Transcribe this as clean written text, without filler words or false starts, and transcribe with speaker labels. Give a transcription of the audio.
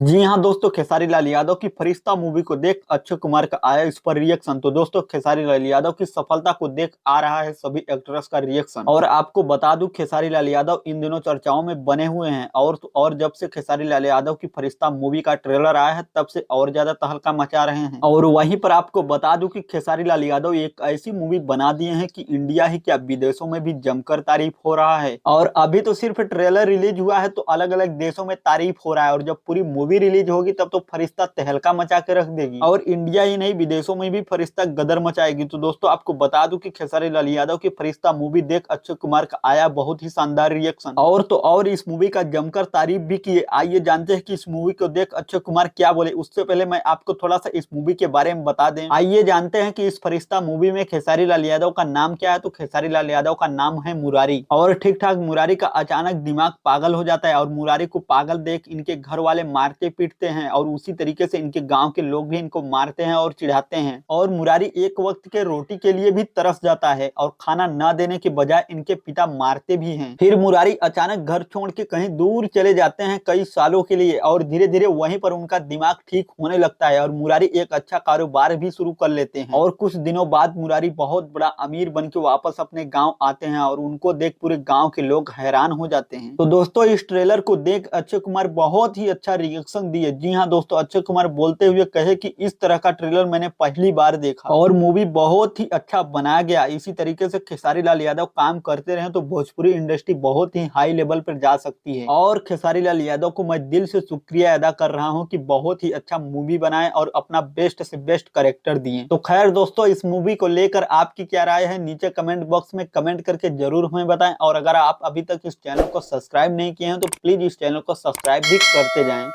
Speaker 1: जी हाँ दोस्तों, खेसारी लाल यादव की फरिश्ता मूवी को देख अक्षय कुमार का आया इस पर रिएक्शन। तो दोस्तों, खेसारी लाल यादव की सफलता को देख आ रहा है सभी एक्टर्स का रिएक्शन। और आपको बता दूं, खेसारी लाल यादव इन दिनों चर्चाओं में बने हुए हैं। और जब से खेसारी लाल यादव की फरिश्ता मूवी का ट्रेलर आया है, तब से और ज्यादा तहलका मचा रहे हैं। और वहीं पर आपको बता दूं कि खेसारी लाल यादव एक ऐसी मूवी बना दिए हैं कि इंडिया ही क्या, विदेशों में भी जमकर तारीफ हो रहा है। और अभी तो सिर्फ ट्रेलर रिलीज हुआ है, तो अलग अलग देशों में तारीफ हो रहा है। और जब पूरी मूवी रिलीज होगी तब तो फरिश्ता तहलका मचा के रख देगी। और इंडिया ही नहीं, विदेशों में भी फरिश्ता गदर मचाएगी। तो दोस्तों, आपको बता दूं कि खेसारी लाल यादव की फरिश्ता मूवी देख अक्षय कुमार का आया बहुत ही शानदार रिएक्शन। और तो और इस मूवी का जमकर तारीफ भी किए। आइए जानते हैं कि इस मूवी को देख अक्षय कुमार क्या बोले। उससे पहले मैं आपको थोड़ा सा इस मूवी के बारे में बता दें। आइए जानते हैं कि इस फरिश्ता मूवी में खेसारी लाल यादव का नाम क्या है। तो खेसारी लाल यादव का नाम है मुरारी। और ठीक ठाक मुरारी का अचानक दिमाग पागल हो जाता है, और मुरारी को पागल देख इनके घर वाले मारते पीटते हैं। और उसी तरीके से इनके गांव के लोग भी इनको मारते हैं और चिढ़ाते हैं। और मुरारी एक वक्त के रोटी के लिए भी तरस जाता है, और खाना न देने के बजाय इनके पिता मारते भी हैं। फिर मुरारी अचानक घर छोड़ के कहीं दूर चले जाते हैं कई सालों के लिए। और धीरे धीरे वहीं पर उनका दिमाग ठीक होने लगता है, और मुरारी एक अच्छा कारोबार भी शुरू कर लेते हैं। और कुछ दिनों बाद मुरारी बहुत बड़ा अमीर बन के वापस अपने गाँव आते हैं, और उनको देख पूरे गाँव के लोग हैरान हो जाते हैं। तो दोस्तों, इस ट्रेलर को देख अक्षय कुमार बहुत ही अच्छा रिएक्शन दिए। जी हाँ दोस्तों, अक्षय कुमार बोलते हुए कहे कि इस तरह का ट्रेलर मैंने पहली बार देखा, और मूवी बहुत ही अच्छा बनाया गया। इसी तरीके से खेसारी लाल यादव काम करते रहे तो भोजपुरी इंडस्ट्री बहुत ही हाई लेवल पर जा सकती है। और खेसारी लाल यादव को मैं दिल से शुक्रिया अदा कर रहा हूँ कि बहुत ही अच्छा मूवी बनाए और अपना बेस्ट से बेस्ट कैरेक्टर दिए। तो खैर दोस्तों, इस मूवी को लेकर आपकी क्या राय है, नीचे कमेंट बॉक्स में कमेंट करके जरूर हमें बताएं। और अगर आप अभी तक इस चैनल को सब्सक्राइब नहीं किए हैं तो प्लीज इस चैनल को सब्सक्राइब भी करते जाएं।